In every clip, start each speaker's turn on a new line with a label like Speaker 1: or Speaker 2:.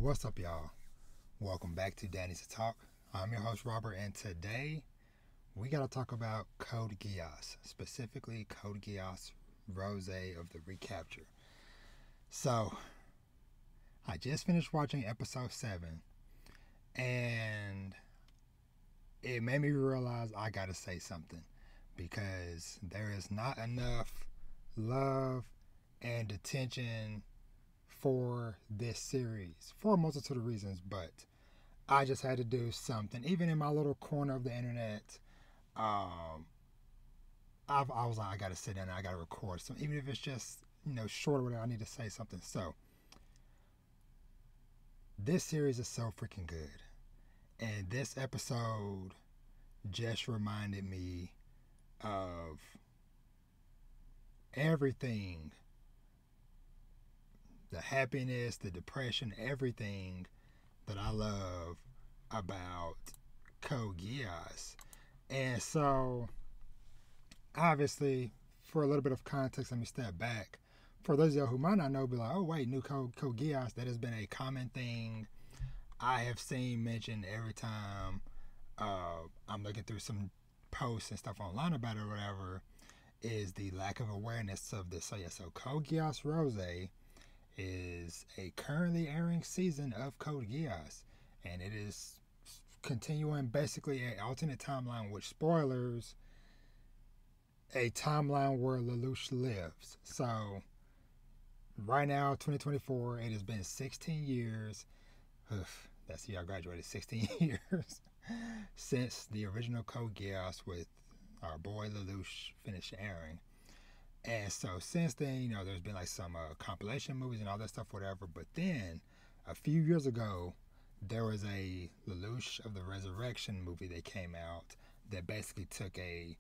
Speaker 1: What's up, y'all? Welcome back to Danny's Talk. I'm your host, Robert, and today we got to talk about Code Geass, specifically Code Geass Roze of the Recapture. So, I just finished watching episode 7, and it made me realize I got to say something because there is not enough love and attention for this series for a multitude of reasons, but I just had to do something. Even in my little corner of the internet, I was like, I gotta sit down and I gotta record something, even if it's just short or whatever. I need to say something. So this series is so freaking good, and this episode just reminded me of everything, the happiness, the depression, everything that I love about Code Geass. And so, obviously, for a little bit of context, let me step back. For those of you who might not know, be like, oh, wait, new Code Geass, that has been a common thing I have seen mentioned every time I'm looking through some posts and stuff online about it or whatever, is the lack of awareness of this. So, yeah, so Code Geass Roze is a currently airing season of Code Geass, and it is continuing basically an alternate timeline with spoilers, a timeline where Lelouch lives. So right now, 2024, it has been 16 years. That's the year I graduated. 16 years since the original Code Geass with our boy Lelouch finished airing. And so since then, there's been like some compilation movies and all that stuff, whatever. But then a few years ago, there was a Lelouch of the Resurrection movie that came out that basically took a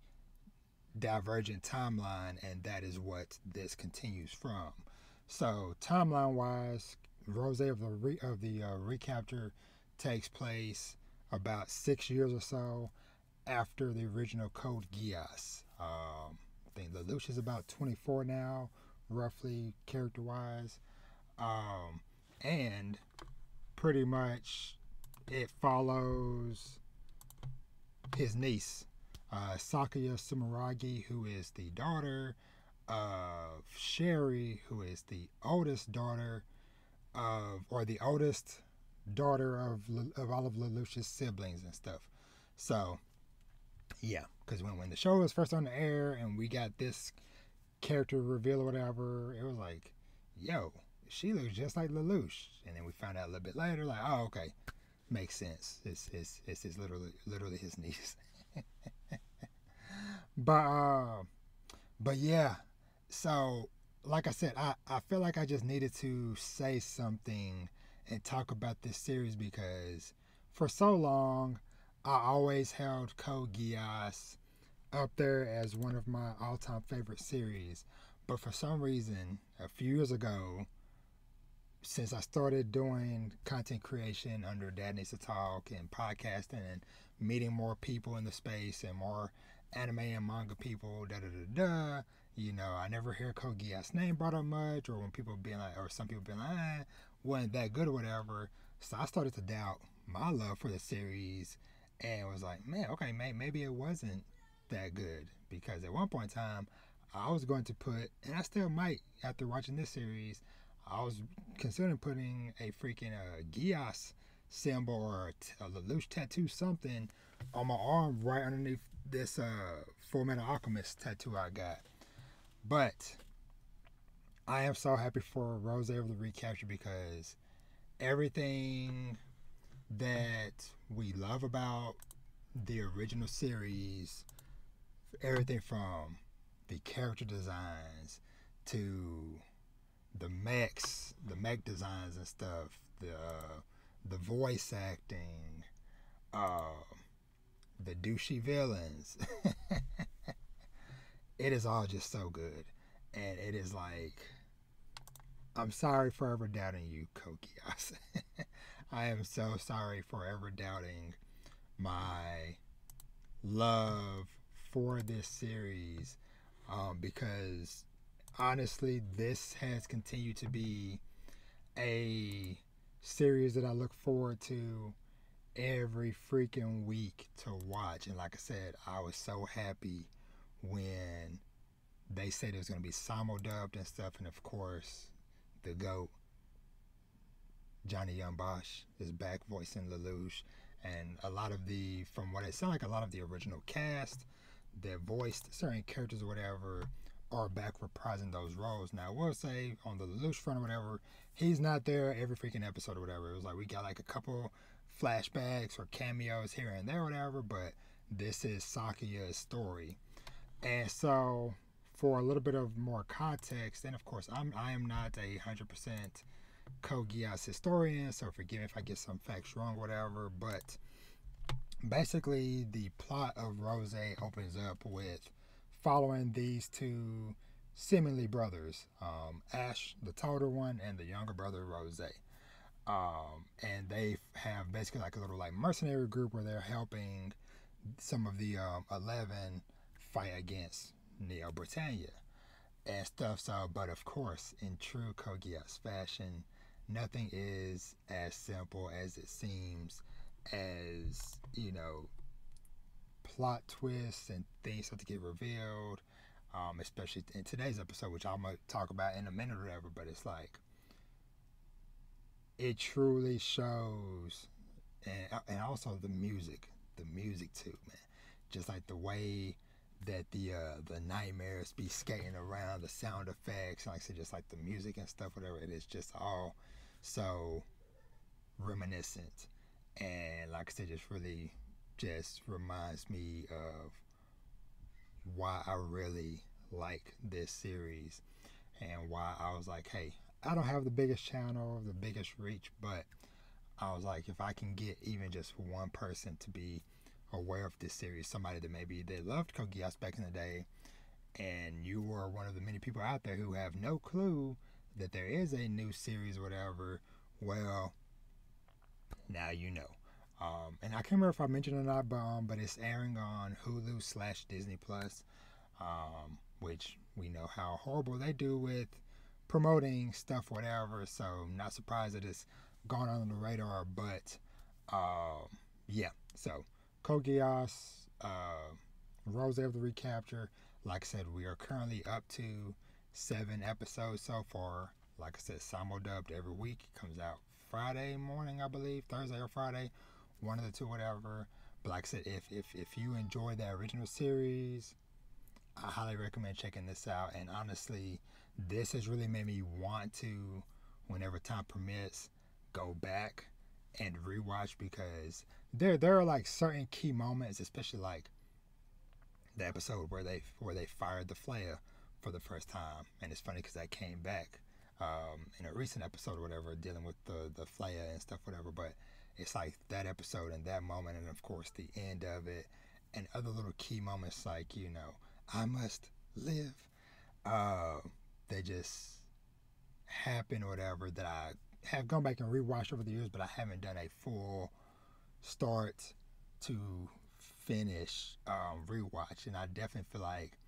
Speaker 1: divergent timeline, and that is what this continues from. So timeline-wise, Roze of the Recapture takes place about 6 years or so after the original Code Geass. I think Lelouch is about 24 now, roughly, character-wise. And pretty much it follows his niece, Sakuya Sumeragi, who is the daughter of Sherry, who is the oldest daughter the oldest daughter of all of Lelouch's siblings and stuff. So, yeah, because when the show was first on the air and we got this character reveal or whatever, it was like, yo, she looks just like Lelouch. And then we found out a little bit later, like, oh, okay, makes sense. It's his literally his niece. but yeah, so like I said, I feel like I just needed to say something and talk about this series because for so long I always held Code Geass up there as one of my all-time favorite series. But for some reason, a few years ago, since I started doing content creation under Dad Needs to Talk and podcasting and meeting more people in the space and more anime and manga people, I never hear Code Geass name brought up much, or when people being like, or some people being like, wasn't that good or whatever. So I started to doubt my love for the series and was like, man, okay, maybe it wasn't that good, because at one point in time I was going to put, and I still might after watching this series, I was considering putting a freaking Geass symbol or a Lelouch tattoo, something on my arm right underneath this Full Metal Alchemist tattoo I got. But I am so happy for Roze of the Recapture because everything that we love about the original series, everything from the character designs to the mech designs and stuff, the voice acting, the douchey villains, it is all just so good. And it is like, I'm sorry for ever doubting you, Code Geass. I am so sorry for ever doubting my love for this series, because honestly, this has continued to be a series that I look forward to every freaking week to watch. And like I said, I was so happy when they said it was going to be simul-dubbed and stuff. And of course, the GOAT, Johnny Young Bosch, is back voicing Lelouch. And a lot of the, from what it sounded like, a lot of the original cast that voiced certain characters or whatever are back reprising those roles. Now, I will say, on the Lelouch front or whatever, he's not there every freaking episode or whatever. It was like we got like a couple flashbacks or cameos here and there or whatever, but this is Sakuya's story. And so, for a little bit of more context, and of course, I am not a 100% Code Geass historian, so forgive me if I get some facts wrong or whatever, but basically the plot of Roze opens up with following these two seemingly brothers, Ash, the taller one, and the younger brother, Roze. And they have basically like a little like mercenary group where they're helping some of the 11 fight against Neo Britannia and stuff. So, but of course, in true Code Geass fashion, nothing is as simple as it seems, as, you know, plot twists and things have to get revealed, especially in today's episode, which I'm going to talk about in a minute or whatever, but it's like, it truly shows, and also the music too, man. Just like the way that the nightmares be skating around, the sound effects, like I said, just like the music and stuff, whatever, it is just all so reminiscent. And like I said, just really just reminds me of why I really like this series and why I was like, hey, I don't have the biggest channel, the biggest reach, but I was like, if I can get even just one person to be aware of this series, somebody that maybe they loved Code Geass back in the day, and you were one of the many people out there who have no clue that there is a new series or whatever, well, now you know. And I can't remember if I mentioned it or not, but it's airing on Hulu/Disney Plus, which we know how horrible they do with promoting stuff, whatever. So not surprised that it's gone on the radar. But yeah, so Code Geass, Roze of the Recapture. Like I said, we are currently up to 7 episodes so far. Like I said, simul-dubbed every week. It comes out Friday morning, I believe, Thursday or Friday, one of the two, whatever. But like I said, if you enjoy the original series, I highly recommend checking this out. And honestly, this has really made me want to, whenever time permits, go back and rewatch, because there are like certain key moments, especially like the episode where they fired the flare for the first time. And it's funny because I came back in a recent episode or whatever, dealing with the flare and stuff, whatever. But it's like that episode and that moment, and of course the end of it, and other little key moments like, you know, I must live. They just happen or whatever, that I have gone back and rewatched over the years, but I haven't done a full start to finish rewatch. And I definitely feel like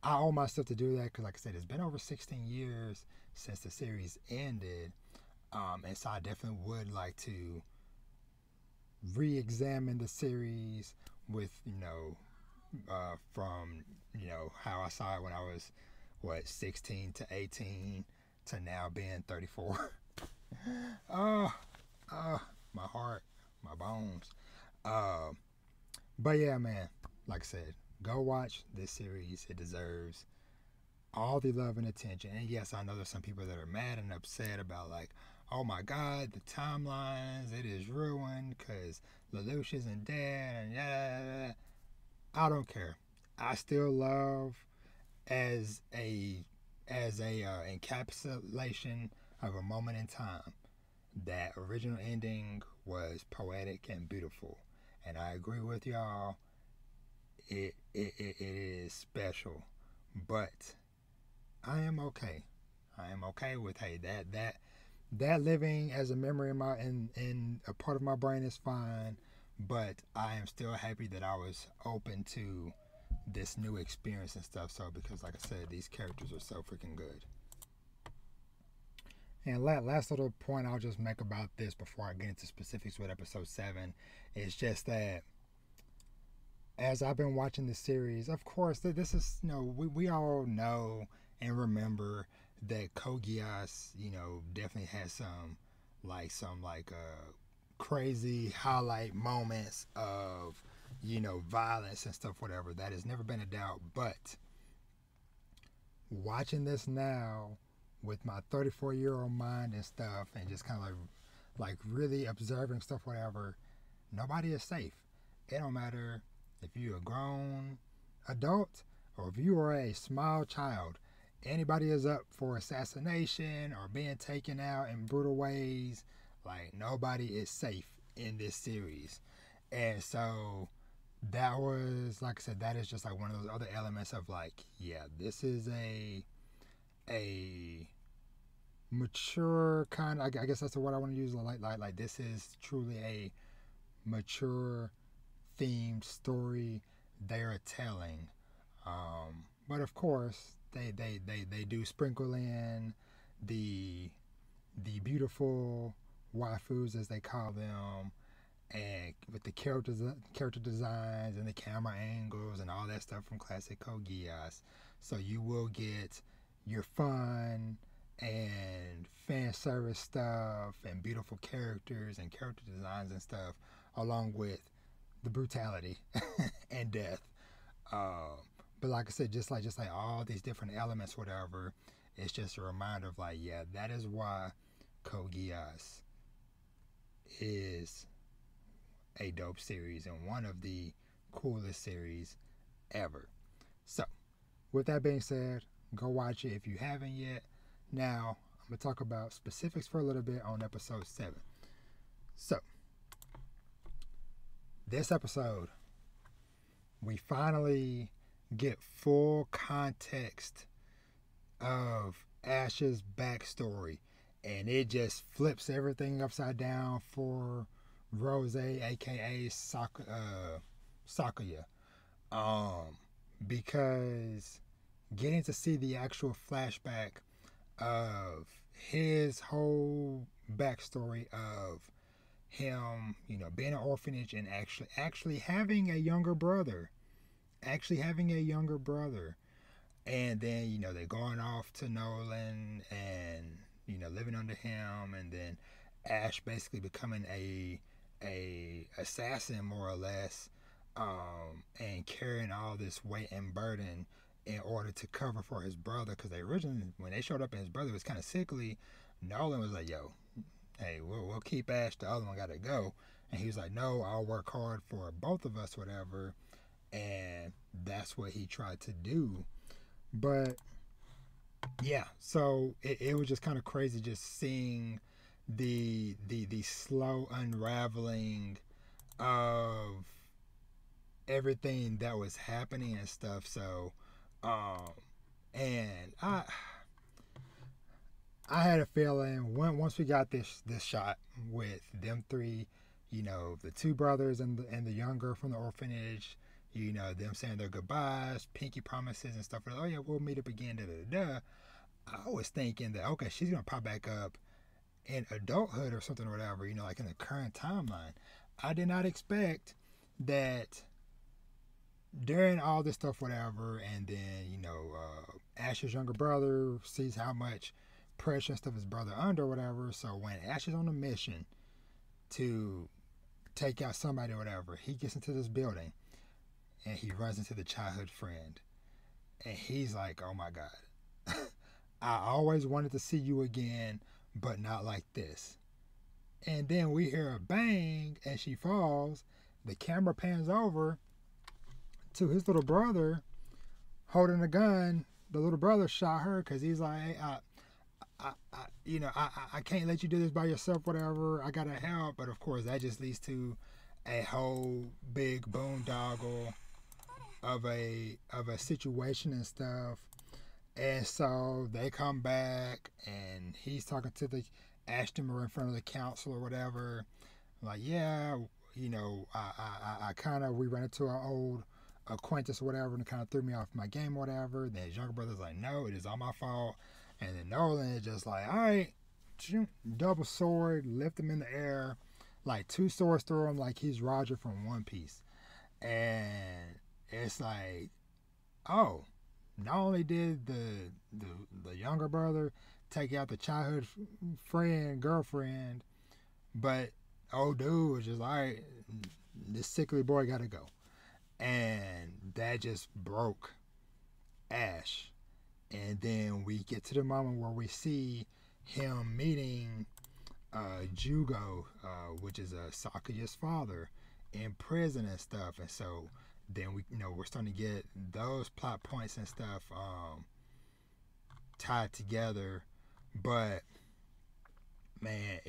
Speaker 1: I owe myself to do that, because like I said, it's been over 16 years since the series ended, and so I definitely would like to re-examine the series with, you know, from, you know, how I saw it when I was 16 to 18 to now being 34. Oh, my heart, my bones. But yeah, man, like I said, go watch this series. It deserves all the love and attention. And yes, I know there's some people that are mad and upset about, like, oh my God, the timelines, it is ruined because Lelouch isn't dead, and yeah. I don't care. I still love, as a encapsulation of a moment in time, that original ending was poetic and beautiful. And I agree with y'all. It is special. But I am okay. I am okay with, hey, that living as a memory in a part of my brain is fine. But I am still happy that I was open to this new experience and stuff. So, because like I said, these characters are so freaking good. And last little point I'll just make about this before I get into specifics with episode 7 is just that as I've been watching the series, of course, this is, we all know and remember that Code Geass, definitely has some crazy highlight moments of, violence and stuff, whatever. That has never been a doubt. But watching this now with my 34-year-old mind and stuff, and just kind of like really observing stuff, whatever, nobody is safe. It don't matter if you're a grown adult or if you are a small child. Anybody is up for assassination or being taken out in brutal ways. Like, nobody is safe in this series. And so that was, like I said, that is just like one of those other elements of like, yeah, this is a mature kind of, I guess that's the word I want to use. Like this is truly a mature themed story they're telling. But of course, they do sprinkle in the beautiful waifus, as they call them, and with the character designs and the camera angles and all that stuff from classic Code Geass. So you will get your fun and fan service stuff and beautiful characters and character designs and stuff, along with the brutality and death. But like I said, just like all these different elements, whatever, it's just a reminder of like, yeah, that is why Code Geass is a dope series and one of the coolest series ever. So, with that being said, go watch it if you haven't yet. Now, I'm going to talk about specifics for a little bit on episode 7. So, this episode, we finally get full context of Ash's backstory, and it just flips everything upside down for Roze, aka Sakuya, because getting to see the actual flashback of his whole backstory of him, being an orphanage and actually having a younger brother, and then they're going off to Nolan and living under him, and then Ash basically becoming a assassin, more or less, and carrying all this weight and burden in order to cover for his brother, because they originally, when they showed up and his brother was kind of sickly, Nolan was like, yo, hey, we'll keep Ash, the other one got to go. And he was like, no, I'll work hard for both of us, whatever. And that's what he tried to do. But yeah, so it was just kind of crazy just seeing the slow unraveling of everything that was happening and stuff. So and I had a feeling once we got this shot with them three, the two brothers and the young girl from the orphanage, them saying their goodbyes, pinky promises and stuff. Oh yeah, we'll meet up again. Da da da. I was thinking that, okay, she's gonna pop back up in adulthood or something or whatever, like in the current timeline. I did not expect that during all this stuff, whatever, and then Ash's younger brother sees how much pressure and stuff his brother under, whatever. So when Ash is on a mission to take out somebody or whatever, he gets into this building and he runs into the childhood friend, and he's like, oh my god, I always wanted to see you again, but not like this. And then we hear a bang and she falls. The camera pans over to his little brother holding a gun. The little brother shot her because he's like, hey, I can't let you do this by yourself, whatever. I gotta help. But of course, that just leads to a whole big boondoggle of a situation and stuff. And so they come back, and he's talking to the Ashton in front of the council or whatever. Like, yeah, I kind of, we ran into an old acquaintance or whatever, and it kind of threw me off my game or whatever. Then his younger brother's like, no, it is all my fault. And then Nolan is just like, all right, double sword, lift him in the air, like 2 swords through him, like he's Roger from One Piece. And it's like, oh, not only did the younger brother take out the childhood girlfriend, but old dude was just like, this sickly boy gotta go. And that just broke Ash. And then we get to the moment where we see him meeting Jugo, which is Sakuya's father, in prison and stuff. And so then we're starting to get those plot points and stuff tied together. But man,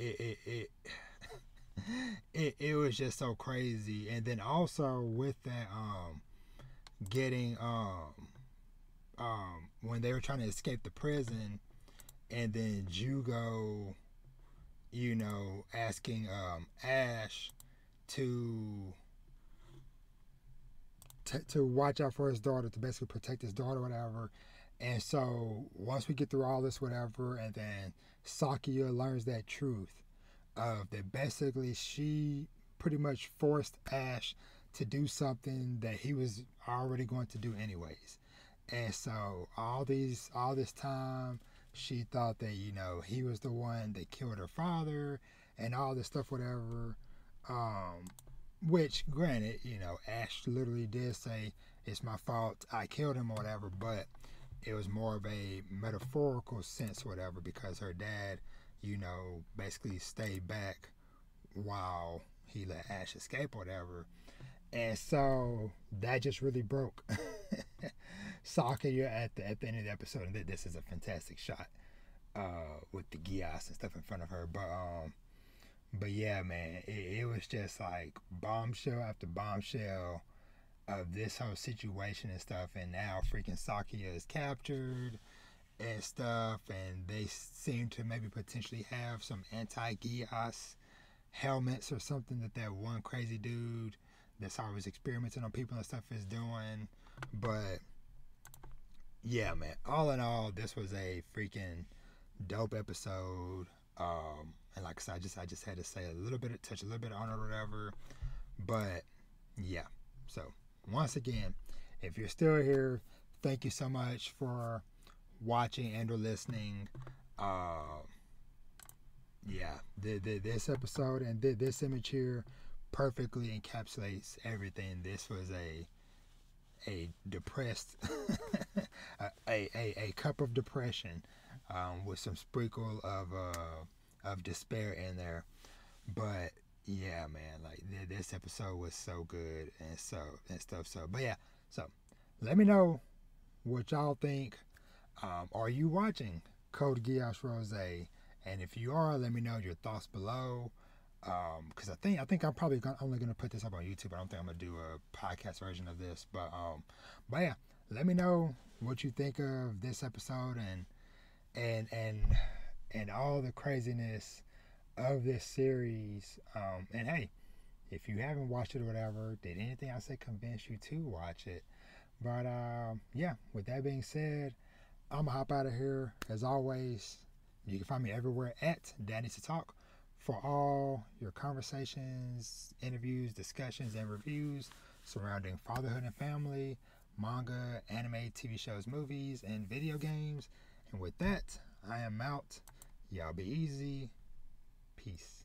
Speaker 1: it was just so crazy. And then also with that getting when they were trying to escape the prison, and then Jugo, asking Ash to watch out for his daughter, to basically protect his daughter, whatever. And so once we get through all this, whatever, and then Sakuya learns that truth of that basically she pretty much forced Ash to do something that he was already going to do anyways. And so all this time she thought that he was the one that killed her father and all this stuff, whatever. Which, granted, Ash literally did say, it's my fault, I killed him or whatever, but it was more of a metaphorical sense, whatever, because her dad, basically stayed back while he let Ash escape or whatever. And so that just really broke Sakuya at the end of the episode. And this is a fantastic shot with the Geass and stuff in front of her. But yeah, man, it was just like bombshell after bombshell of this whole situation and stuff. And now freaking Sakuya is captured and stuff, and they seem to maybe potentially have some anti-Geass helmets or something that one crazy dude that's always experimenting on people and stuff is doing. But yeah, man, all in all, this was a freaking dope episode. And like I said, I just had to say touch a little bit on it or whatever. But yeah, so once again, if you're still here, thank you so much for watching and or listening. Yeah, this episode and this image here perfectly encapsulates everything. This was a depressed a cup of depression with some sprinkle of despair in there. But yeah, man, like this episode was so good and stuff. So, but yeah, so let me know what y'all think. Are you watching Code Geass Roze? And if you are, let me know your thoughts below. Because I think I'm probably only gonna put this up on YouTube. I don't think I'm gonna do a podcast version of this. But yeah, let me know what you think of this episode and all the craziness of this series. And hey, if you haven't watched it or whatever, did anything I said convince you to watch it? But yeah, with that being said, I'm gonna hop out of here. As always, you can find me everywhere at Dad Needs to Talk for all your conversations, interviews, discussions, and reviews surrounding fatherhood and family, manga, anime, TV shows, movies, and video games. And with that, I am out. Y'all be easy. Peace.